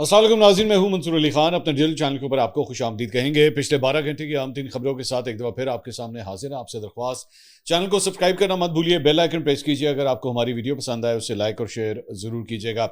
अस्सलाम वालेकुम नाज़रीन, मैं हूं मंसूर अली खान। अपने डिजिटल चैनल के ऊपर आपको खुशामदीद कहेंगे। पिछले 12 घंटे की आम तीन खबरों के साथ एक दफ़ा फिर आपके सामने हाजिर है। आपसे दरख्वास्त, चैनल को सब्सक्राइब करना मत भूलिए, बेल आइकन प्रेस कीजिए। अगर आपको हमारी वीडियो पसंद आए उसे लाइक और शेयर ज़रूर कीजिएगा।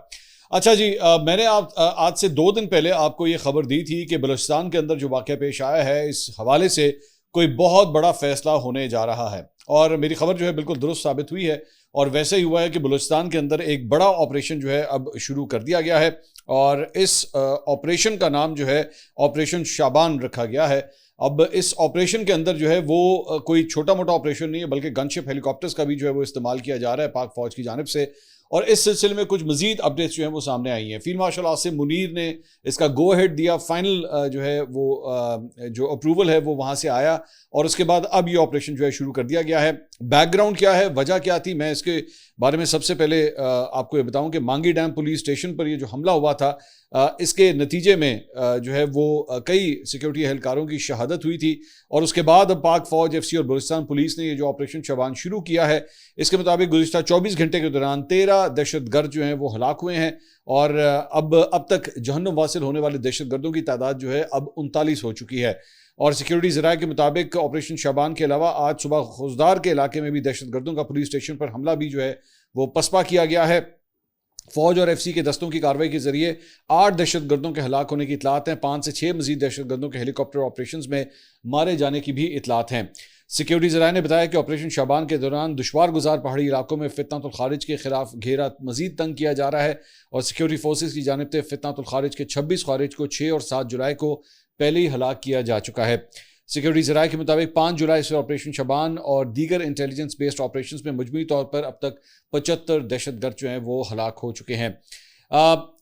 अच्छा जी, मैंने आज से 2 दिन पहले आपको ये खबर दी थी कि बलूचिस्तान के अंदर जो वाक़या पेश आया है, इस हवाले से कोई बहुत बड़ा फैसला होने जा रहा है और मेरी खबर जो है बिल्कुल दुरुस्त साबित हुई है। और वैसे ही हुआ है कि बलूचिस्तान के अंदर एक बड़ा ऑपरेशन जो है अब शुरू कर दिया गया है और इस ऑपरेशन का नाम जो है ऑपरेशन शाबान रखा गया है। अब इस ऑपरेशन के अंदर जो है वो कोई छोटा मोटा ऑपरेशन नहीं है, बल्कि गनशिप हेलीकॉप्टर्स का भी जो है वो इस्तेमाल किया जा रहा है पाक फौज की जानिब से। और इस सिलसिले में कुछ मजीद अपडेट्स जो हैं वो सामने आई हैं। फील्ड मार्शल आसिम मुनीर ने इसका गो हेड दिया, फाइनल जो है वो जो अप्रूवल है वो वहाँ से आया और उसके बाद अब ये ऑपरेशन जो है शुरू कर दिया गया है। बैकग्राउंड क्या है, वजह क्या थी, मैं इसके बारे में सबसे पहले आपको ये बताऊं कि मांगी डैम पुलिस स्टेशन पर ये जो हमला हुआ था, इसके नतीजे में जो है वो कई सिक्योरिटी एहलकारों की शहादत हुई थी। और उसके बाद अब पाक फौज, एफसी और बलूचिस्तान पुलिस ने ये जो ऑपरेशन शाबान शुरू किया है, इसके मुताबिक गुज़िश्ता 24 घंटे के दौरान 13 दहशतगर्द जो हैं वो हलाक हुए हैं और अब तक जहन्नुम वासिल होने वाले दहशतगर्दों की तादाद जो है अब 39 हो चुकी है। और सिक्योरिटी ज़राए के मुताबिक ऑपरेशन शाबान के अलावा आज सुबह खुजदार के इलाके में भी दहशतगर्दों का पुलिस स्टेशन पर हमला भी जो है वो पसपा किया गया है। फौज और एफसी के दस्तों की कार्रवाई के जरिए 8 दहशतगर्दों के हलाक होने की इतलात हैं। 5 से 6 मजीद दहशतगर्दों के हेलीकॉप्टर ऑपरेशंस में मारे जाने की भी इतलात हैं। सिक्योरिटी ज़राए ने बताया कि ऑपरेशन शाबान के दौरान दुश्वार गुजार पहाड़ी इलाकों में फितनतुल खारिज के खिलाफ घेरा मजीद तंग किया जा रहा है और सिक्योरिटी फोर्सेज की जानिब से फितनतुल खारिज के 26 खारिज को 6 और 7 जुलाई को पहले ही हलाक किया जा चुका है। सिक्योरिटी ज़राए के मुताबिक 5 जुलाई से ऑपरेशन शबान और दीगर इंटेलिजेंस बेस्ड ऑपरेशंस में मजमूई तौर पर अब तक 75 दहशतगर्द जो हैं वो हलाक हो चुके हैं।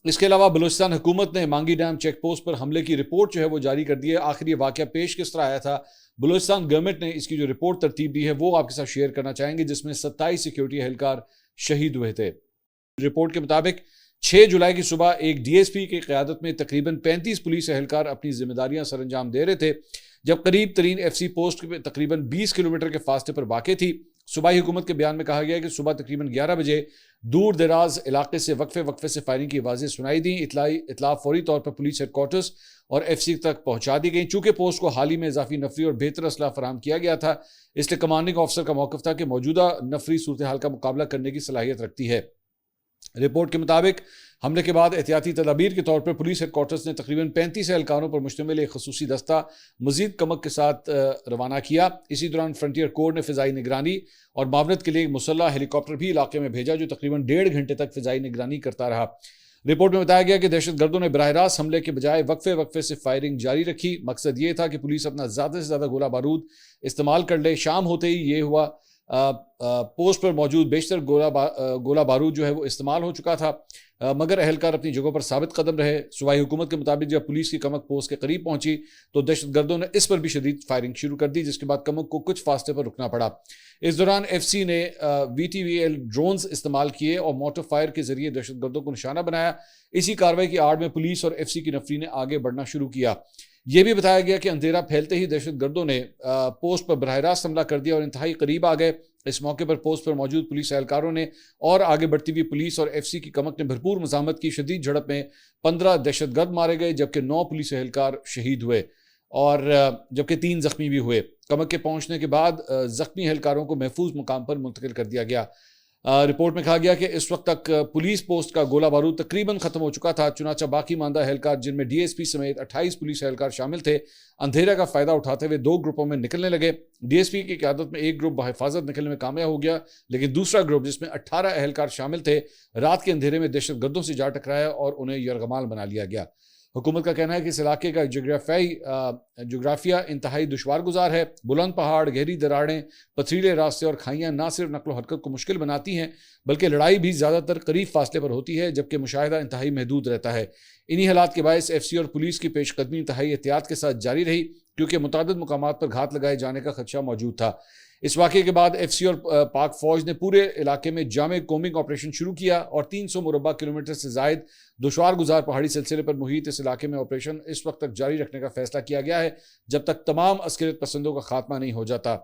इसके अलावा बलूचिस्तान हुकूमत ने मांगी डैम चेक पोस्ट पर हमले की रिपोर्ट जो है वो जारी कर दी है। आखिर ये वाक़या पेश किस तरह आया था, बलूचिस्तान गवर्नमेंट ने इसकी जो रिपोर्ट तरतीब दी है वो आपके साथ शेयर करना चाहेंगे, जिसमें 27 सिक्योरिटी एहलकार शहीद हुए थे। रिपोर्ट के मुताबिक 6 जुलाई की सुबह एक डीएसपी की क़यादत में तकरीबन 35 पुलिस एहलकार अपनी जिम्मेदारियां सर अंजाम दे रहे थे, जब करीब तरीन एफसी पोस्ट तकरीबन 20 किलोमीटर के फासले पर वाक़ थी। सूबाई हुकूमत के बयान में कहा गया कि सुबह तकरीबन 11 बजे दूर दराज इलाके से वक्फे से फायरिंग की आवाज़ें सुनाई दी। इतला फौरी तौर पर पुलिस हेडक्वार्टर्स और एफसी तक पहुंचा दी गई। चूंकि पोस्ट को हाल ही में इजाफी नफरी और बेहतर असलाह फराम किया गया था, इसलिए कमांडिंग ऑफिसर का मौक़िफ़ था कि मौजूदा नफरी सूरत हाल का मुकाबला करने की सलाहियत रखती है। रिपोर्ट के मुताबिक हमले के बाद एहतियाती तदाबीर के तौर पर पुलिस हेडक्वार्टर्स ने तकरीबन 35 एहलकारों पर मुश्तमिल एक खसूसी दस्ता मजीद कमक के साथ रवाना किया। इसी दौरान फ्रंटियर कोर ने फ़िज़ाई निगरानी और मावनत के लिए एक मुसल्ला हेलीकॉप्टर भी इलाके में भेजा, जो तकरीबन 1.5 घंटे तक फ़िज़ाई निगरानी करता रहा। रिपोर्ट में बताया गया कि दहशतगर्दों ने बराह रास्त हमले के बजाय वक्फे से फायरिंग जारी रखी। मकसद ये था कि पुलिस अपना ज़्यादा से ज़्यादा गोला बारूद इस्तेमाल कर ले। शाम होते ही ये हुआ। पोस्ट पर मौजूद बेशतर गोला बारूद जो है वो इस्तेमाल हो चुका था, मगर एहलकार अपनी जगहों पर साबित कदम रहे। सूबाई हुकूमत के मुताबिक जब पुलिस की कमक पोस्ट के करीब पहुंची तो दहशतगर्दों ने इस पर भी शदीद फायरिंग शुरू कर दी, जिसके बाद कमक को कुछ फासले पर रुकना पड़ा। इस दौरान एफसी ने VTVL ड्रोन्स इस्तेमाल किए और मोटर फायर के जरिए दहशतगर्दों को निशाना बनाया। इसी कार्रवाई की आड़ में पुलिस और एफसी की नफरी ने आगे बढ़ना शुरू किया। यह भी बताया गया कि अंधेरा फैलते ही दहशतगर्दों ने पोस्ट पर बराह रास्त हमला कर दिया और इंतहाई करीब आ गए। इस मौके पर पोस्ट पर मौजूद पुलिस एहलकारों ने और आगे बढ़ती हुई पुलिस और एफसी की कमक ने भरपूर मज़ामत की। शदीद झड़प में 15 दहशतगर्द मारे गए, जबकि 9 पुलिस एहलकार शहीद हुए और जबकि 3 जख्मी भी हुए। कमक के पहुंचने के बाद जख्मी एहलकारों को महफूज मुकाम पर मुंतकिल कर दिया गया। रिपोर्ट में कहा गया कि इस वक्त तक पुलिस पोस्ट का गोला बारूद तकरीबन खत्म हो चुका था। चुनाचा बाकी मानदा एहलकार, जिनमें डीएसपी समेत 28 पुलिस एहलकार शामिल थे, अंधेरे का फायदा उठाते हुए 2 ग्रुपों में निकलने लगे। डीएसपी की क़यादत में एक ग्रुप बहिफाजत निकलने में कामयाब हो गया, लेकिन दूसरा ग्रुप, जिसमें 18 एहलकार शामिल थे, रात के अंधेरे में दहशतगर्दों से जा टकराया और उन्हें यरगमाल बना लिया गया। हुकूमत का कहना है कि इस इलाके का जोग्राफिया इंतहाई दुश्वार गुजार है। बुलंद पहाड़, गहरी दरारें, पथरीले रास्ते और खाइयाँ ना सिर्फ नकलो हरकत को मुश्किल बनाती हैं, बल्कि लड़ाई भी ज़्यादातर करीब फासले पर होती है, जबकि मुशाहिदा इंतहाई महदूद रहता है। इन्हीं हालात के बायस एफसी और पुलिस की पेशकदमी इंतहाई एहतियात के साथ जारी रही, क्योंकि मुतादिद मुकामात पर घात लगाए जाने का खदशा मौजूद था। इस वाक़े के बाद एफसी और पाक फौज ने पूरे इलाके में जामे कोमिंग ऑपरेशन शुरू किया और 300 मुरबा किलोमीटर से जायद दुश्वार गुजार पहाड़ी सिलसिले पर मुहित इस इलाके में ऑपरेशन इस वक्त तक जारी रखने का फैसला किया गया है, जब तक तमाम अस्करियत पसंदों का खात्मा नहीं हो जाता।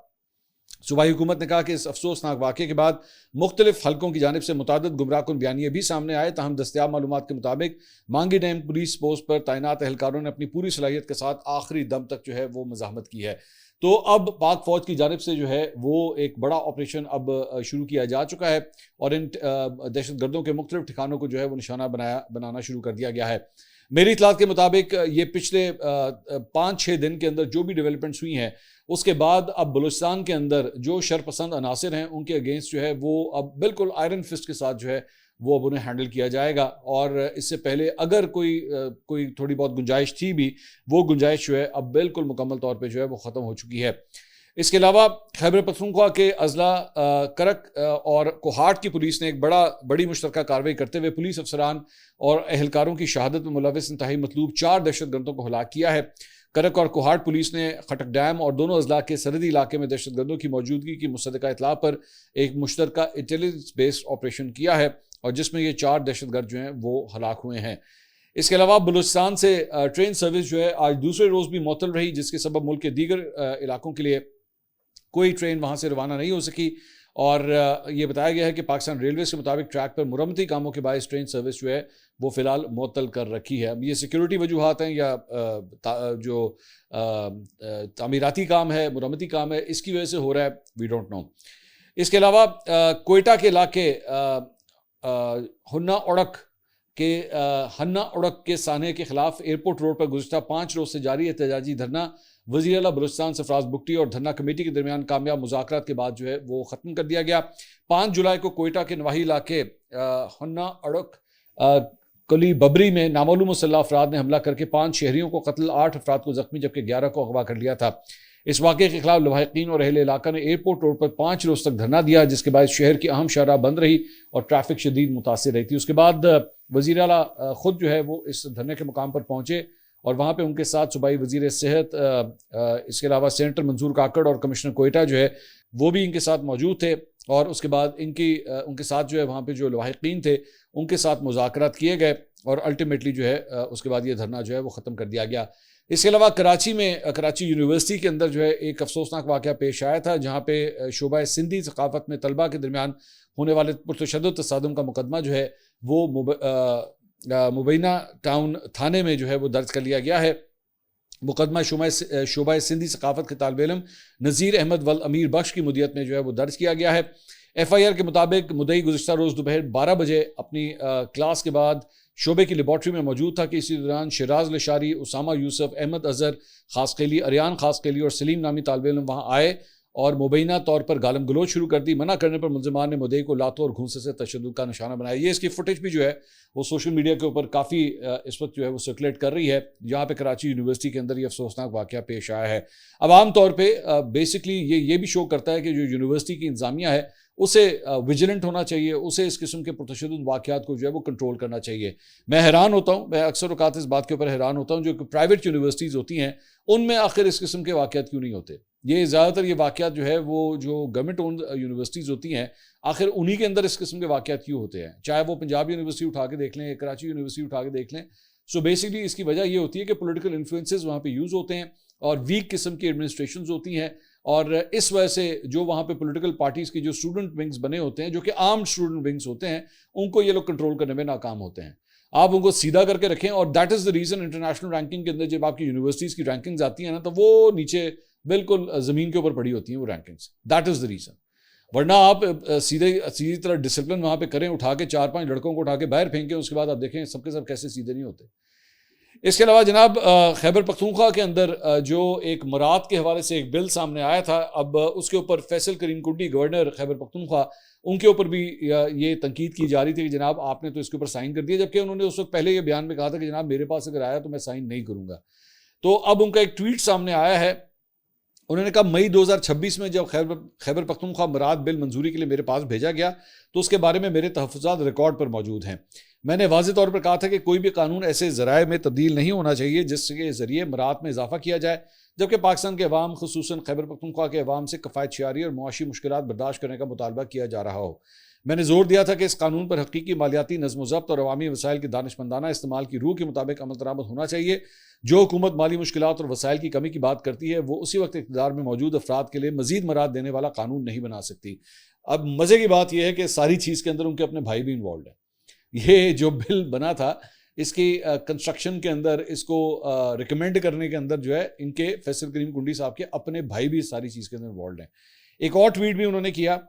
सूबाई हुकूमत ने कहा कि इस अफसोसनाक वाक़े के बाद मुख्तलिफ हलकों की जानिब से मुतादिद गुमराहकुन बयानिए भी सामने आए, ताहम दस्तियाब मालूमात के मुताबिक मांगी डैम पुलिस पोस्ट पर तैनात एहलकारों ने अपनी पूरी सलाहियत के साथ आखिरी दम तक जो है वो मज़ाहमत की है। तो अब पाक फ़ौज की जानिब से जो है वो एक बड़ा ऑपरेशन अब शुरू किया जा चुका है और इन दहशत गर्दों के मुख्तलिफ ठिकानों को जो है वो निशाना बनाना शुरू कर दिया गया है। मेरी इतलात के मुताबिक ये पिछले 5-6 दिन के अंदर जो भी डेवलपमेंट्स हुई हैं, उसके बाद अब बलूचिस्तान के अंदर जो शरपसंद अनासिर हैं उनके अगेंस्ट जो है वो अब बिल्कुल आयरन फिस्ट के साथ जो है वो अब उन्हें हैंडल किया जाएगा। और इससे पहले अगर कोई थोड़ी बहुत गुंजाइश थी भी, वो गुंजाइश जो है अब बिल्कुल मुकम्मल तौर पे जो है वो ख़त्म हो चुकी है। इसके अलावा खैबर पख्तूनख्वा के अजला करक और कोहाट की पुलिस ने एक बड़ी मुश्तरका कार्रवाई करते हुए पुलिस अफसरान और एहलकारों की शहादत में मुलविस इंतहाई मतलूब 4 दहशत गर्दों को हलाक किया है। करक और कोहाट पुलिस ने खटक डैम और दोनों अजला के सरहदी इलाके में दहशत गर्दों की मौजूदगी की मुसद्दका इतला पर एक मुश्तरका इंटेलिजेंस बेस्ड ऑपरेशन किया है और जिसमें ये 4 दहशत गर्द जो हैं वो हलाक हुए हैं। इसके अलावा बलूचिस्तान से ट्रेन सर्विस जो है आज दूसरे रोज़ भी मुअत्तल रही, जिसके सबब मुल्क के दीगर इलाकों के लिए कोई ट्रेन वहाँ से रवाना नहीं हो सकी। और ये बताया गया है कि पाकिस्तान रेलवे के मुताबिक ट्रैक पर मुरम्मती कामों के बायस ट्रेन सर्विस जो है वो फ़िलहाल मुअत्तल कर रखी है। अब ये सिक्योरिटी वजूहात हैं या जो तामीराती काम है, मुरम्मती काम है, इसकी वजह से हो रहा है, वी डोंट नो। इसके अलावा कोयटा के इलाके हन्ना उड़क के साने के खिलाफ एयरपोर्ट रोड पर गुज़िश्ता 5 रोज़ से जारी एहतजाजी धरना वज़ीर आला बलूचिस्तान सरफराज बुगटी और धरना कमेटी के दरमियान कामयाब मुज़ाकरात के बाद जो है वो ख़त्म कर दिया गया। 5 जुलाई को कोयटा के नवाही इलाके हन्ना उड़क कली बबरी में नामालूम मुसल्लह अफराद ने हमला करके 5 शहरियों को कत्ल, 8 अफराद को जख्मी जबकि 11 को अगवा कर लिया था। इस वाक़े के खिलाफ लवाहिकीन और अहले इलाका ने एयरपोर्ट रोड पर 5 रोज़ तक धरना दिया, जिसके बाद शहर की अहम शाहराह बंद रही और ट्रैफिक शदीद मुतासिर रही थी। उसके बाद वज़ीर आला ख़ुद जो है वो इस धरने के मुकाम पर पहुँचे और वहाँ पे उनके साथ सूबाई वज़ीर सेहत, इसके अलावा सेनेटर मंसूर काकड़ और कमिश्नर कोयटा जो है वो भी इनके साथ मौजूद थे। और उसके बाद उनके साथ जो है वहाँ पे जो लवाहिकीन थे उनके साथ मुज़ाकरात किए गए और अल्टीमेटली जो है उसके बाद ये धरना जो है वो ख़त्म कर दिया गया। इसके अलावा कराची यूनिवर्सिटी के अंदर जो है एक अफसोसनाक वाक़या पेश आया था, जहाँ पे शोबा सिंधी सकाफ़त में तलबा के दरमियान होने वाले पुरतशद्दुद तसादुम का मुकदमा जो है वो मुबैना टाउन थाने में जो है वो दर्ज कर लिया गया है। मुकदमा शोबा सिंधी सकाफ़त के तालिब इल्म नज़ीर अहमद वल अमीर बख्श की मुदियत में जो है वो दर्ज किया गया है। FIR के मुताबिक मुद्दई गुज़िश्ता रोज़ दोपहर 12 बजे अपनी क्लास के बाद शोबे की लेबॉर्ट्री में मौजूद था कि इसी दौरान शराज लशारी, उसामा यूसुफ, अहमद अजहर खासकेली, अरियान खासकेली और सलीम नामी तालिब इल्म वहाँ आए और मुबैना तौर पर गालम गलोच शुरू कर दी। मना करने पर मुल्ज़िमान ने मुद्दई को लातों और घूंसे से तशद्दुद का निशाना बनाया। ये इसकी फुटेज भी जो है वो सोशल मीडिया के ऊपर काफ़ी इस वक्त जो है वो सर्कुलेट कर रही है, जहाँ पे कराची यूनिवर्सिटी के अंदर ये अफसोसनाक वाक़या पेश आया है। अब आम तौर पर बेसिकली ये भी शो करता है कि जो यूनिवर्सिटी की इंतज़ामिया है उसे विजिलेंट होना चाहिए, उसे इस किस्म के पुरतशद्दुद वाक़यात को जो है वो कंट्रोल करना चाहिए। मैं हैरान होता हूँ, मैं अक्सर औक़ात इस बात के ऊपर हैरान होता हूँ, जो प्राइवेट यूनिवर्सिटीज़ होती हैं उनमें आखिर इस किस्म के वाक़यात क्यों नहीं होते। ये ज़्यादातर ये वाक़यात जो है वो जो गवर्नमेंट ओन यूनिवर्सिटीज़ होती हैं, आखिर उन्हीं के अंदर इस किस्म के वाक़यात क्यों होते हैं, चाहे वो पंजाब यूनिवर्सिटी उठा के देख लें, कराची यूनिवर्सिटी उठा के देख लें। सो बेसिकली इसकी वजह ये होती है कि पॉलिटिकल इन्फ्लुएंसेस वहाँ पे यूज़ होते हैं और वीक किस्म की एडमिनिस्ट्रेशंस होती हैं और इस वजह से जो वहाँ पे पॉलिटिकल पार्टीज़ की जो स्टूडेंट विंग्स बने होते हैं, जो कि आर्म्ड स्टूडेंट विंग्स होते हैं, उनको ये लोग कंट्रोल करने में नाकाम होते हैं। आप उनको सीधा करके रखें और that is the reason international ranking के अंदर जब आपकी यूनिवर्सिटीज़ की रैंकिंग्स आती हैं ना, तो वो नीचे बिल्कुल ज़मीन के ऊपर पड़ी होती हैं वो rankings. That is the reason. वरना आप सीधी तरह डिसिप्लिन वहाँ पे करें, उठा के 4-5 लड़कों को उठा के बाहर फेंकें, उसके बाद आप देखें सबके सब कैसे सीधे नहीं होते। इसके अलावा जनाब खैबर पख्तूनख्वा के अंदर जो एक मुराद के हवाले से एक बिल सामने आया था, अब उसके ऊपर फैसल करीम कुंडी गवर्नर खैबर पख्तूनख्वा, उनके ऊपर भी ये तनकीद की जा रही थी कि जनाब आपने तो इसके ऊपर साइन कर दिया, जबकि उन्होंने उस वक्त पहले ये बयान में कहा था कि जनाब मेरे पास अगर आया तो मैं साइन नहीं करूँगा। तो अब उनका एक ट्वीट सामने आया है, उन्होंने कहा मई 2026 में जब खैबर पख्तूनख्वा मुराद बिल मंजूरी के लिए मेरे पास भेजा गया तो उसके बारे में मेरे तहफ़्फ़ुज़ात रिकॉर्ड पर मौजूद हैं। मैंने वाज़ेह तौर पर कहा था कि कोई भी कानून ऐसे ज़राए में तब्दील नहीं होना चाहिए जिसके ज़रिए मुराद में इजाफा किया जाए, जबकि पाकिस्तान के अवाम खुसूसन खैबर पख्तूनख्वा के अवाम से कफ़ायत शियारी और मुआशी मुश्किलात बर्दाश्त करने का मुतालबा किया जा रहा हो। मैंने जोर दिया था कि इस कानून पर हकीकी मालियाती नज़्म-ओ-ज़ब्त और अवामी वसाइल के दानिशमंदाना इस्तेमाल की रूह के मुताबिक अमल दरामद होना चाहिए। जो हुकूमत माली मुश्किलात और वसाइल की कमी की बात करती है वो उसी वक्त इक़्तिदार में मौजूद अफराद के लिए मजीद मराद देने वाला कानून नहीं बना सकती। अब मज़े की बात यह है कि सारी चीज़ के अंदर उनके अपने भाई भी इन्वॉल्व है। ये जो बिल बना था इसकी कंस्ट्रक्शन के अंदर, इसको रिकमेंड करने के अंदर जो है इनके फैसल करीम कुंडी साहब के अपने भाई भी इस सारी चीज़ के अंदर इन्वॉल्व हैं। एक और ट्वीट भी उन्होंने किया।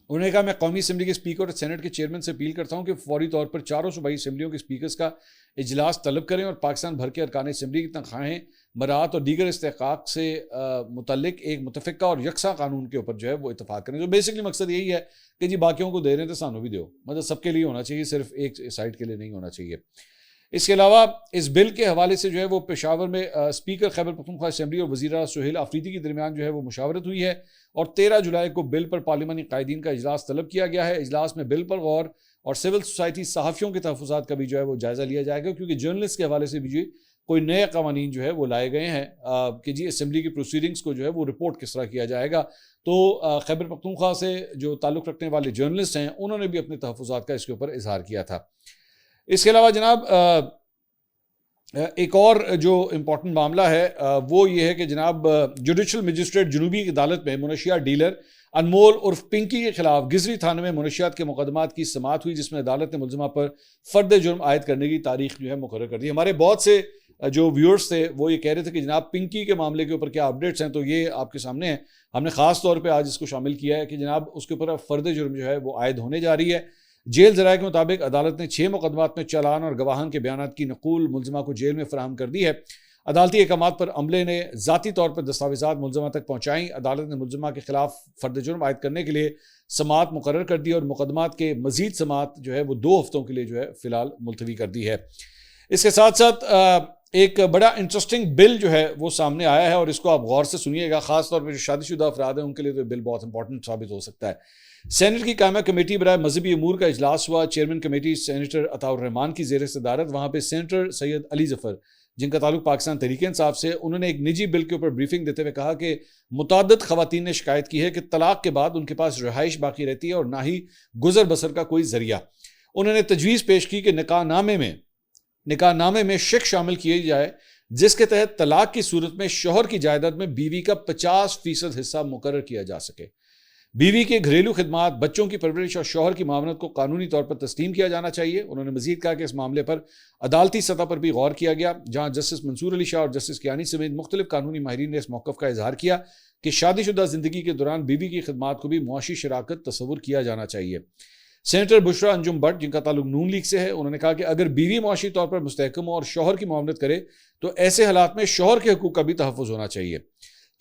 उन्होंने कहा, मैं कौमी असम्बली के स्पीकर और सेनेट के चेयरमैन से अपील करता हूँ कि फौरी तौर पर चारों सूबाई असम्बलियों के स्पीकर्स का इजलास तलब करें और पाकिस्तान भर के अरकान असम्बली की तनख्वाहें, मराहत और दीगर इस्तेहकाक से मुतल्लिक एक मुतफ़िका और यकसा कानून के ऊपर जो है वो इतफाक़ करें। जो बेसिकली मकसद यही है कि जी बाकियों को दे रहे हैं तो सानू भी दो, मतलब सबके लिए होना चाहिए, सिर्फ एक साइड के लिए नहीं होना चाहिए। इसके अलावा इस बिल के हवाले से जो है वो पेशावर में स्पीकर खैबर पख्तूनख्वा असम्बली और वज़ीर सुहेल आफरीदी के दरमियान जो है वो मुशावरत हुई है और 13 जुलाई को बिल पर पार्लिमानी कायदीन का इजलास तलब किया गया है। इजलास में बिल पर गौर और सिविल सोसाइटी सहाफ़ियों के तहफ़्फ़ुज़ात का भी जो है वो जायज़ा लिया जाएगा, क्योंकि जर्नलिस्ट के हवाले से भी जो कोई नए कवानीन जो है वो लाए गए हैं कि जी असम्बली की प्रोसीडिंग्स को जो है वो रिपोर्ट किस तरह किया जाएगा। तो खैबर पख्तूनख्वा से जो ताल्लुक़ रखने वाले जर्नलिस्ट हैं उन्होंने भी अपने तहफ़्फ़ुज़ात का इसके ऊपर इजहार किया था। इसके अलावा जनाब एक और जो इम्पोर्टेंट मामला है वो ये है कि जनाब जुडिशल मजिस्ट्रेट जनूबी अदालत में मुनशियात डीलर अनमोल उर्फ पिंकी के खिलाफ गिजरी थाने में मुनशियात के मुकदमात की समाअत हुई, जिसमें अदालत ने मुलजिमा पर फर्द जुर्म आयद करने की तारीख जो है मुकर्रर कर दी। हमारे बहुत से जो व्यूअर्स थे वो ये कह रहे थे कि जनाब पिंकी के मामले के ऊपर क्या अपडेट्स हैं, तो ये आपके सामने है। हमने ख़ास तौर पर आज इसको शामिल किया है कि जनाब उसके ऊपर फर्द जुर्म जो है वो आयद होने जा रही है। जेल ज़राए के मुताबिक अदालत ने 6 मुकदमात में चालान और गवाहान के बयानात की नकूल मुलजिमा को जेल में फराहम कर दी है। अदालती अहकामात पर अमले ने ज़ाती तौर पर दस्तावेज़ात मुलजिमा तक पहुँचाई। अदालत ने मुलजिमा के खिलाफ फर्द जुर्म आयद करने के लिए समाअत मुकर्रर कर दी और मुकदमात के मज़ीद समाअत जो है वो 2 हफ्तों के लिए जो है फ़िलहाल मुलतवी कर दी है। इसके साथ साथ एक बड़ा इंटरेस्टिंग बिल जो है वो सामने आया है और इसको आप गौर से सुनिएगा। ख़ास तौर पर जो शादीशुदा अफराद हैं उनके लिए तो बिल बहुत इंपॉर्टेंट साबित हो सकता है। सेनेट की कायमा कमेटी बराए मजहबी अमूर का इजलास हुआ। Chairman committee senator Ataur Rahman की ज़ेर सदारत। वहाँ पे सेनेटर सैयद अली जफ़र, जिनका ताल्लुक पाकिस्तान तहरीक इंसाफ से, उन्होंने एक निजी बिल के ऊपर ब्रीफिंग देते हुए कहा कि मुतअद्दिद ख़वातीन ने शिकायत की है कि तलाक के बाद उनके पास रिहाइश बाकी रहती है और ना ही गुजर बसर का कोई जरिया। उन्होंने तजवीज़ पेश की कि निकाहनामे में शिक शामिल किए जाए, जिसके तहत तलाक की सूरत में शौहर की जायदाद में बीवी का 50% हिस्सा मुकर्रर किया जा सके। बीवी के घरेलू खिदमात, बच्चों की परवरिश और शौहर की मामलत को कानूनी तौर पर तस्लीम किया जाना चाहिए। उन्होंने मजीद कहा कि इस मामले पर अदालती सतह पर भी गौर किया गया, जहाँ जस्टिस मंसूर अली शाह और जस्टिस कियानी समेत मुख्तलिफ कानूनी माहिरीन ने इस मौक़िफ़ का इजहार किया कि शादीशुदा ज़िंदगी के दौरान बीवी की खिदमात को भी मुआशी शराकत तस्वुर किया जाना चाहिए। सेनेटर बुशरा अंजुम भट्ट, जिनका ताल्लुक नून लीग से है, उन्होंने कहा कि अगर बीवी मुआशी तौर पर मुस्तहकम हो और शौहर की मामलत करे तो ऐसे हालात में शौहर के हकूक़ का भी तहफ़्फ़ुज़ होना चाहिए।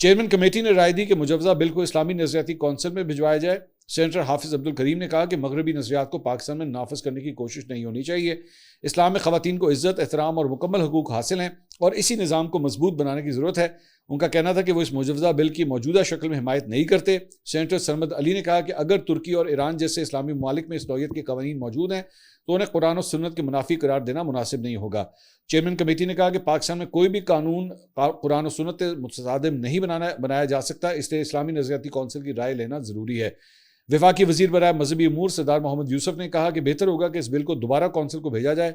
चेयरमैन कमेटी ने राय दी कि मुजवज़ा बिल को इस्लामी नज़रियाती कौंसिल में भिजवाया जाए। सेनेटर हाफिज़ अब्दुल करीम ने कहा कि मगरबी नज़रियात को पाकिस्तान में नाफिज करने की कोशिश नहीं होनी चाहिए। इस्लाम में ख़वातीन को इज़्ज़त, एहतराम और मुकम्मल हकूक़ हासिल हैं और इसी निज़ाम को मजबूत बनाने की ज़रूरत है। उनका कहना था कि वो इस मुजवज़ा बिल की मौजूदा शक्ल में हिमायत नहीं करते। सेनेटर सरमद अली ने कहा कि अगर तुर्की और ईरान जैसे इस्लामी ममालिक में इस नौइयत के कवानीन मौजूद हैं तो उन्हें कुरान और सुन्नत के मुनाफी करार देना मुनासिब नहीं होगा। चेयरमैन कमेटी ने कहा कि पाकिस्तान में कोई भी कानून कुरान और सुन्नत से मुतसादिम नहीं बनाया जा सकता, इसलिए इस्लामी नज़रियाती कौंसिल की राय लेना ज़रूरी है। वफाकी वज़ीर बराए मजहबी अमूर सरदार मोहम्मद यूसुफ ने कहा कि बेहतर होगा कि इस बिल को दोबारा कौंसिल को भेजा जाए।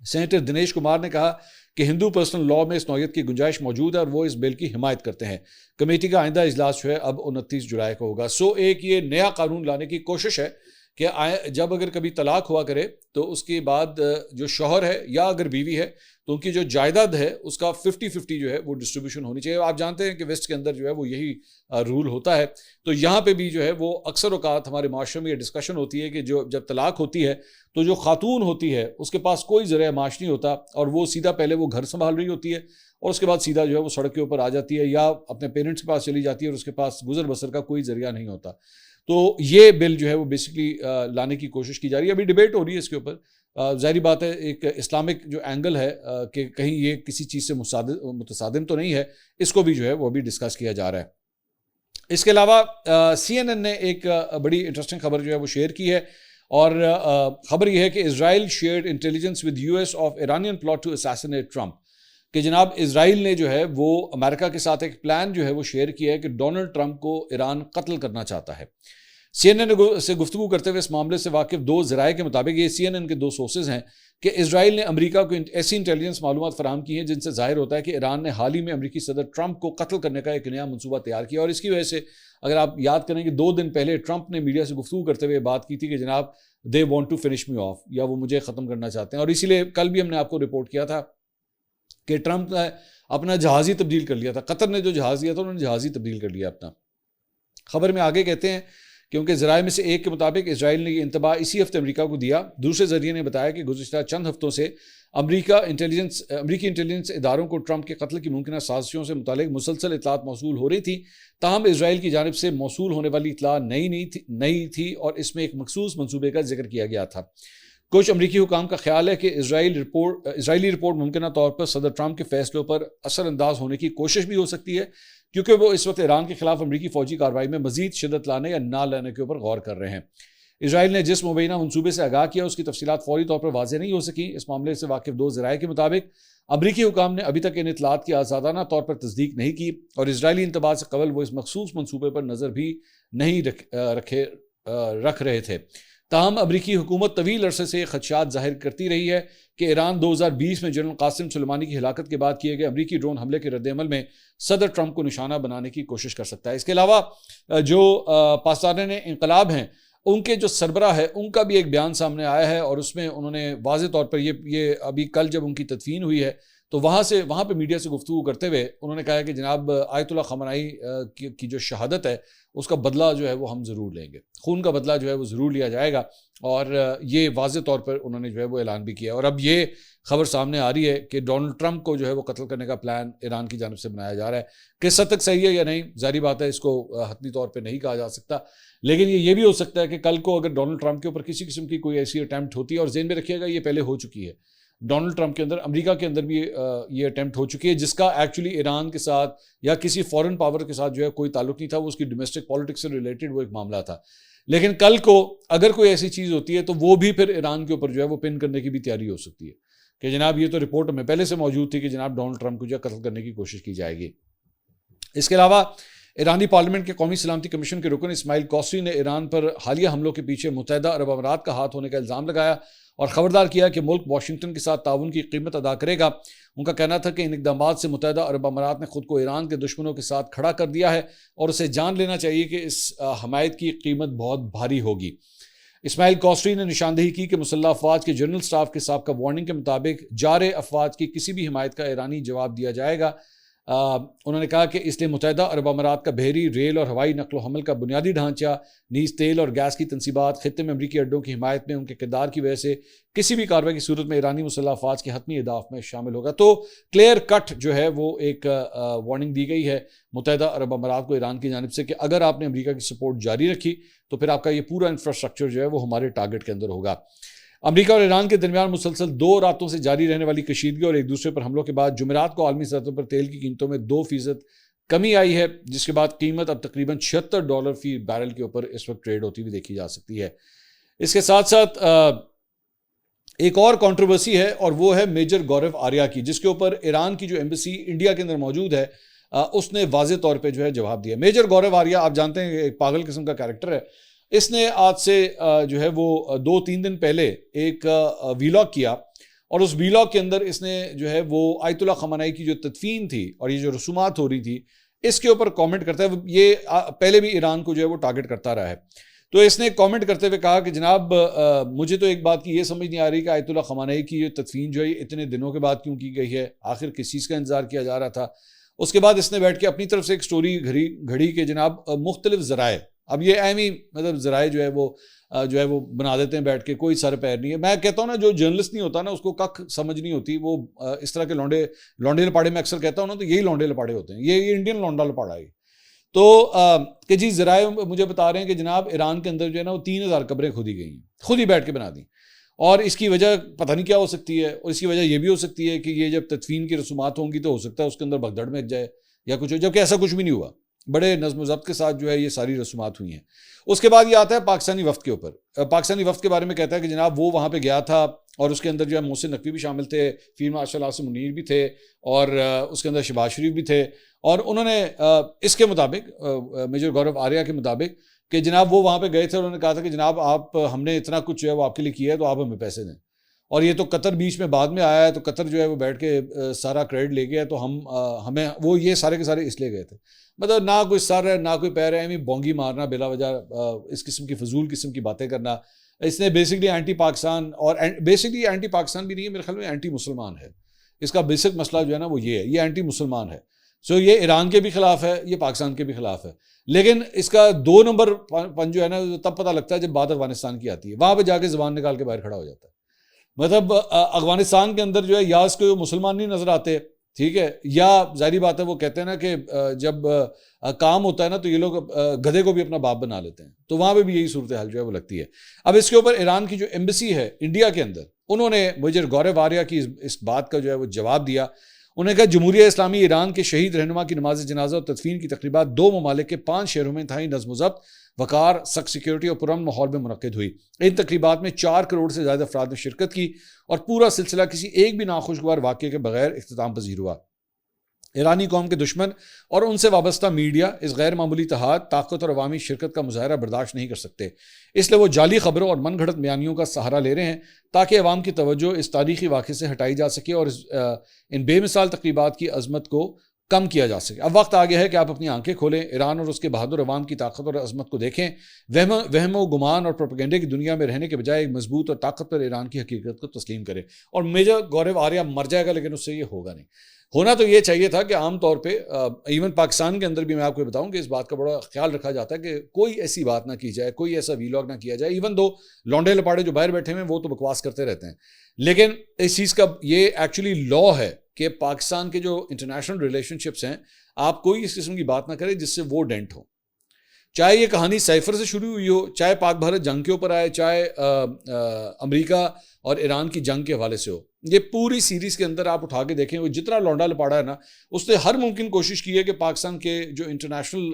सेनेटर दिनेश कुमार ने कहा कि हिंदू पर्सनल लॉ में इस नौइयत की गुंजाइश मौजूद है और वो इस बिल की हिमायत करते हैं। कमेटी का आइंदा इजलास जो है अब 29 जुलाई को होगा। एक ये नया कानून लाने की कोशिश है कि जब अगर कभी तलाक हुआ करे तो उसके बाद जो शौहर है या अगर बीवी है तो उनकी जो जायदाद है उसका 50-50 जो है वो डिस्ट्रीब्यूशन होनी चाहिए। आप जानते हैं कि वेस्ट के अंदर जो है वो यही रूल होता है। तो यहाँ पे भी जो है वो अक्सर औकात हमारे माशरे में ये डिस्कशन होती है कि जब तलाक होती है तो जो खातून होती है उसके पास कोई ज़रिया माश नहीं होता और वो सीधा पहले वो घर संभाल रही होती है और उसके बाद सीधा जो है वो सड़क के ऊपर आ जाती है या अपने पेरेंट्स के पास चली जाती है और उसके पास गुजर बसर का कोई ज़रिया नहीं होता। तो ये बिल जो है वो बेसिकली लाने की कोशिश की जा रही है। अभी डिबेट हो रही है इसके ऊपर। ज़ाहिर बात है एक इस्लामिक जो एंगल है कि कहीं ये किसी चीज़ से मुतसादिम तो नहीं है, इसको भी जो है वो भी डिस्कस किया जा रहा है। इसके अलावा CNN ने एक बड़ी इंटरेस्टिंग खबर जो है वो शेयर की है और ख़बर यह है कि Israel shared intelligence with US of Iranian plot to assassinate Trump. कि जनाब इजराइल ने जो है वो अमेरिका के साथ एक प्लान जो है वो शेयर किया है कि डोनाल्ड ट्रंप को ईरान कत्ल करना चाहता है। CNN से गुफ्तगू करते हुए इस मामले से वाकिफ दो ज़राए के मुताबिक, ये CNN के दो सोर्सेज हैं, कि इजराइल ने अमेरिका को ऐसी इंटेलिजेंस मालूमात फराहम की हैं जिनसे जाहिर होता है कि ईरान ने हाल ही में अमेरिकी सदर ट्रंप को कत्ल करने का एक नया मनसूबा तैयार किया। और इसकी वजह से अगर आप याद करें कि 2 दिन पहले ट्रंप ने मीडिया से गुफ्तगू करते हुए बात की थी कि जनाब they want to finish me off, या वो मुझे ख़त्म करना चाहते हैं। और इसीलिए कल भी हमने आपको रिपोर्ट किया था कि ट्रंप ने अपना जहाज़ ही तब्दील कर लिया था। कतर ने जो जहाज़ दिया था उन्होंने जहाज़ ही तब्दील कर लिया अपना। खबर में आगे कहते हैं क्योंकि ज़राए में से एक के मुताबिक इजराइल ने यह इंतबाह इसी हफ्ते अमेरिका को दिया। दूसरे जरिए ने बताया कि गुज़िश्ता चंद हफ्तों से अमरीकी इंटेलिजेंस इदारों को ट्रंप के कत्ल की मुमकिन साजिशों से मुतालिक मुसलसल इतलात मौसूल हो रही थी। ताहम इजराइल की जानिब से मौसूल होने वाली इतला नई थी और इसमें एक मखसूस मनसूबे का जिक्र किया गया था। कुछ अमरीकी हुकाम का ख्याल है कि इजरायली रिपोर्ट मुमकिन तौर पर सदर ट्रंप के फैसलों पर असरअंदाज होने की कोशिश भी हो सकती है, क्योंकि वो इस वक्त ईरान के खिलाफ अमरीकी फौजी कार्रवाई में मजीद शिद्दत लाने या ना लाने के ऊपर गौर कर रहे हैं। इजराइल ने जिस मुबैना मनसूबे से आगाह किया उसकी तफसीलात फौरी तौर पर वाज़ेह नहीं हो सकी। इस मामले से वाकिफ दो ज़राए के मुताबिक अमरीकी हुकाम ने अभी तक इन इतलात की आज़ादाना तौर पर तस्दीक नहीं की और इजरायली इंतबाह से कबल वो इस मखसूस मनसूबे पर नज़र भी नहीं रख रहे थे। ताहम अमरीकी हुकूमत तवील अरसे से खदशात जाहिर करती रही है कि ईरान 2020 में जनरल कासिम सुलेमानी की हिलाकत के बाद किए गए अमरीकी ड्रोन हमले के रद्दअमल में सदर ट्रंप को निशाना बनाने की कोशिश कर सकता है। इसके अलावा जो पाकिस्तान ने इनकलाब हैं उनके जो सरबरा है उनका भी एक बयान सामने आया है और उसमें उन्होंने वाज़ेह तौर पर ये अभी कल जब उनकी तदफीन हुई है तो वहाँ पे मीडिया से गुफ्तगू करते हुए उन्होंने कहा है कि जनाब आयतुल्ला खमनाई की जो शहादत है उसका बदला जो है वो हम ज़रूर लेंगे, खून का बदला जो है वो ज़रूर लिया जाएगा। और ये वाज़ेह तौर पर उन्होंने जो है वो ऐलान भी किया। और अब ये खबर सामने आ रही है कि डोनाल्ड ट्रंप को जो है वो कत्ल करने का प्लान ईरान की जानिब से बनाया जा रहा है। किस हद तक सही है या नहीं, जारी बात है, इसको हतमी तौर पर नहीं कहा जा सकता, लेकिन ये भी हो सकता है कि कल को अगर डोनाल्ड ट्रंप के ऊपर किसी किस्म की कोई ऐसी अटैम्प्ट होती है, और जेन में रखिएगा ये पहले हो चुकी है, डोनाल्ड ट्रंप के अंदर अमेरिका के अंदर भी ये अटेम्प्ट हो चुकी है, जिसका एक्चुअली ईरान के साथ या किसी फॉरेन पावर के साथ जो है कोई ताल्लुक नहीं था, वो उसकी डोमेस्टिक पॉलिटिक्स से रिलेटेड वो एक मामला था। लेकिन कल को अगर कोई ऐसी चीज़ होती है तो वो भी फिर ईरान के ऊपर जो है वो पिन करने की भी तैयारी हो सकती है कि जनाब ये तो रिपोर्ट में पहले से मौजूद थी कि जनाब डोनाल्ड ट्रंप को जो है कत्ल करने की कोशिश की जाएगी। इसके अलावा ईरानी पार्लियामेंट के कौमी सलामती कमीशन के रुकन इस्माइल कौसरी ने ईरान पर हालिया हमलों के पीछे मुत्तहिदा अरब अमारात का हाथ होने का इल्ज़ाम लगाया और ख़बरदार किया कि मुल्क वाशिंगटन के साथ ताउन की कीमत अदा करेगा। उनका कहना था कि इन इक़दामात से मुत्तहिदा अरब अमारात ने खुद को ईरान के दुश्मनों के साथ खड़ा कर दिया है और उसे जान लेना चाहिए कि इस हमायत की कीमत बहुत भारी होगी। इस्माइल कौसरी ने निशानदेही की कि मुसल्लह अफवाज के जनरल स्टाफ के साबिक़ा वार्निंग के मुताबिक जारे अफवाज की किसी भी हिमायत का ईरानी जवाब दिया जाएगा। उन्होंने कहा कि इसलिए मुत्तहिदा अरब अमारात का बहरी, रेल और हवाई नकलो हमल का बुनियादी ढांचा, नीज़ तेल और गैस की तनसीबात, खित्ते में अमरीकी अड्डों की हिमायत में उनके किरदार की वजह से किसी भी कार्रवाई की सूरत में ईरानी मुसल्लह अफवाज के हतमी अहदाफ में शामिल होगा। तो क्लियर कट जो है वो एक वार्निंग दी गई है मुत्तहिदा अरब अमारात को ईरान की जानिब से कि अगर आपने अमरीका की सपोर्ट जारी रखी तो फिर आपका ये पूरा इंफ्रास्ट्रक्चर जो है वो हमारे टारगेट के अंदर होगा। अमेरिका और ईरान के दरमियान मुसलसल 2 रातों से जारी रहने वाली कशीदगी और एक दूसरे पर हमलों के बाद जुमेरात को आलमी सतह पर तेल की कीमतों में 2% कमी आई है, जिसके बाद कीमत अब तकरीबन $76 फी बैरल के ऊपर इस वक्त ट्रेड होती हुई देखी जा सकती है। इसके साथ साथ एक और कंट्रोवर्सी है और वो है मेजर गौरव आर्या की, जिसके ऊपर ईरान की जो एम्बेसी इंडिया के अंदर मौजूद है उसने वाज़ेह तौर पर जो है जवाब दिया। मेजर गौरव आर्या आप जानते हैं एक पागल किस्म का कैरेक्टर है। इसने आज से जो है वो 2-3 दिन पहले एक वीलॉग किया और उस वीलॉग के अंदर इसने जो है वो आयतुल्ला खमनाई की जो तदफीन थी और ये जो रसूमात हो रही थी इसके ऊपर कमेंट करता है। ये पहले भी ईरान को जो है वो टारगेट करता रहा है। तो इसने कमेंट करते हुए कहा कि जनाब मुझे तो एक बात की ये समझ नहीं आ रही कि आयतुल्ला खमनाई की ये तदफीन जो है इतने दिनों के बाद क्यों की गई है, आखिर किस चीज़ का इंतजार किया जा रहा था। उसके बाद इसने बैठ के अपनी तरफ से एक स्टोरी घड़ी के जनाब मुख्तलिफ ज़राए, अब ये अहम ही मतलब ज़राए जो है वो बना देते हैं बैठ के, कोई सर पैर नहीं है। मैं कहता हूँ ना जो जर्नलिस्ट नहीं होता ना उसको कख समझ नहीं होती, वो इस तरह के लौंडे लपाड़े में अक्सर कहता हूँ ना, तो यही लौंडे लपाड़े होते हैं। ये इंडियन लौंडा लपाड़ा है। तो कि जी ज़राए मुझे बता रहे हैं कि जनाब ईरान के अंदर जो है ना वो 3000 कब्रें खुदी गई हैं, खुद ही बैठ के बना दी। और इसकी वजह पता नहीं क्या हो सकती है, और इसकी वजह ये भी हो सकती है कि ये जब तदफीन की रसूमात होंगी तो हो सकता है उसके अंदर भगदड़ में जाए या कुछ हो, जबकि ऐसा कुछ भी नहीं हुआ। बड़े नज़्म ज़ब्त के साथ जो है ये सारी रसूमात हुई हैं। उसके बाद ये आता है पाकिस्तानी वफ्द के ऊपर। पाकिस्तानी वफ्द के बारे में कहता है कि जनाब वो वहाँ पे गया था और उसके अंदर जो है मोहसिन नकवी भी शामिल थे, फील्ड मार्शल आसिम मुनीर भी थे और उसके अंदर शहबाज शरीफ भी थे। और उन्होंने इसके मुताबिक मेजर गौरव आर्या के मुताबिक कि जनाब वो वहाँ पे गए थे, उन्होंने कहा था कि जनाब आप, हमने इतना कुछ जो है वो आपके लिए किया है तो आप हमें पैसे दें। और ये तो कतर बीच में बाद में आया है, तो कतर जो है वो बैठ के सारा क्रेडिट ले गया, तो हमें वो ये सारे के सारे इसलिए गए थे। मतलब ना कोई सर है ना कोई पैर है, बोंगी मारना बेला वजह, इस किस्म की फजूल किस्म की बातें करना। इसने बेसिकली एंटी पाकिस्तान, और बेसिकली एंटी पाकिस्तान भी नहीं है, मेरे ख्याल में एंटी मुसलमान है। इसका बेसिक मसला जो है ना वो ये है, ये एंटी मुसलमान है। सो ये ईरान के भी खिलाफ है, ये पाकिस्तान के भी खिलाफ है। लेकिन इसका 2 नंबर पन जो है ना तब पता लगता है जब बात अफगानिस्तान की आती है, वहां पे जाके जबान निकाल के बाहर खड़ा हो जाता है। मतलब अफगानिस्तान के अंदर जो है या उसको मुसलमान नहीं नजर आते, ठीक है, या जाहिर बात है वो कहते हैं ना कि जब काम होता है ना तो ये लोग गधे को भी अपना बाप बना लेते हैं, तो वहां पे भी यही सूरत हाल जो है वो लगती है। अब इसके ऊपर ईरान की जो एम्बेसी है इंडिया के अंदर, उन्होंने मेजर गौरव आर्या की इस बात का जो है वो जवाब दिया। उन्होंने कहा जमहूरिया इस्लामी ईरान के शहीद रहनुमा की नमाज जनाजा और तदफीन की तकरीबात 2 ममालिक के 5 शहरों में इंतहाई नज़्म ज़ब्त, वकार, सख्त सिक्योरिटी और पुरअमन माहौल में मुनक्किद हुई। इन तकरीबात में 4 करोड़ से ज़्यादा अफराद ने शिरकत की और पूरा सिलसिला किसी एक भी नाखुशगवार वाक़े के बगैर इख्तिताम पजीर हुआ। ईरानी कौम के दुश्मन और उनसे वाबस्ता मीडिया इस गैर मामूली इत्तेहाद, ताकत और अवामी शिरकत का मुजाहरा बर्दाश्त नहीं कर सकते, इसलिए वो जाली खबरों और मन घड़त बयानियों का सहारा ले रहे हैं ताकि अवाम की तवज्जो इस तारीखी वाक़े से हटाई जा सके और इन बेमिसाल तकरीबात की अजमत को कम किया जा सके। अब वक्त आ गया है कि आप अपनी आंखें खोलें, ईरान और उसके बहादुर अवाम की ताकत और अजमत को देखें। वहम गुमान और प्रोपेगेंडे की दुनिया में रहने के बजाय एक मजबूत और ताकतवर ईरान की हकीकत को तस्लीम करें। और मेजर गौरव आर्या मर जाएगा, लेकिन उससे ये होगा नहीं। होना तो ये चाहिए था कि आम तौर पे इवन पाकिस्तान के अंदर भी मैं आपको बताऊं कि इस बात का बड़ा ख्याल रखा जाता है कि कोई ऐसी बात ना की जाए, कोई ऐसा वीलॉग ना किया जाए। इवन दो लौंडे लपाड़े जो बाहर बैठे हुए हैं वो तो बकवास करते रहते हैं, लेकिन इस चीज़ का ये एक्चुअली लॉ है कि पाकिस्तान के जो इंटरनेशनल रिलेशनशिप्स हैं, आप कोई इस किस्म की बात ना करें जिससे वो डेंट हो। चाहे ये कहानी साइफर से शुरू हुई हो, चाहे पाक भारत जंग के ऊपर आए, चाहे अमेरिका और ईरान की जंग के हवाले से हो, ये पूरी सीरीज के अंदर आप उठा के देखें, वो जितना लौंडा लपाड़ा है ना, उसने हर मुमकिन कोशिश की है कि पाकिस्तान के जो इंटरनेशनल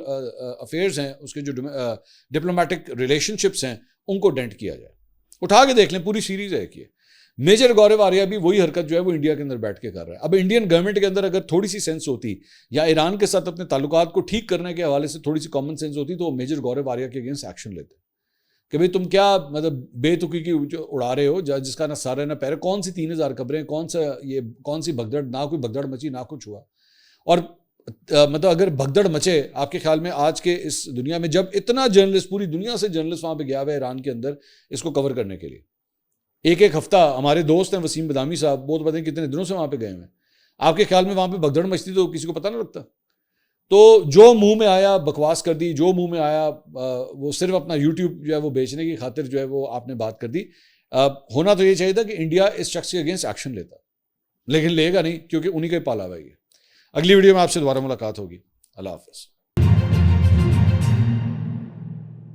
अफेयर्स हैं, उसके जो डिप्लोमेटिक रिलेशनशिप्स हैं, उनको डेंट किया जाए। उठा के देख लें, पूरी सीरीज है कि मेजर गौरव आर्या भी वही हरकत जो है वो इंडिया के अंदर बैठ के कर रहा है। अब इंडियन गवर्नमेंट के अंदर अगर थोड़ी सी सेंस होती, या ईरान के साथ अपने ताल्लुकात को ठीक करने के हवाले से थोड़ी सी कॉमन सेंस होती, तो वो मेजर गौरव आर्या के अगेंस्ट एक्शन लेते कि भाई तुम क्या मतलब बेतुकी की उड़ा रहे हो, जिसका ना सारा ना पैर, कौन सी 3000 खबरें, कौन सी भगदड़, ना कोई भगदड़ मची ना कुछ हुआ। और मतलब अगर भगदड़ मचे आपके ख्याल में आज के इस दुनिया में, जब इतना जर्नलिस्ट, पूरी दुनिया से जर्नलिस्ट वहां पे गया हुआ है ईरान के अंदर इसको कवर करने के लिए, एक हफ्ता, हमारे दोस्त हैं वसीम बदामी साहब, बहुत पता नहीं कितने दिनों से वहां पे गए हैं, आपके ख्याल में वहां पे भगदड़ मचती तो किसी को पता ना लगता? तो जो मुंह में आया बकवास कर दी, जो मुंह में आया वो सिर्फ अपना यूट्यूब जो है वो बेचने की खातिर जो है वो आपने बात कर दी। होना तो ये चाहिए था कि इंडिया इस शख्स के अगेंस्ट एक्शन लेता, लेकिन लेगा नहीं, क्योंकि उन्हीं का पाला हुआ है। अगली वीडियो में आपसे दोबारा मुलाकात होगी। अल्लाह हाफ़िज़।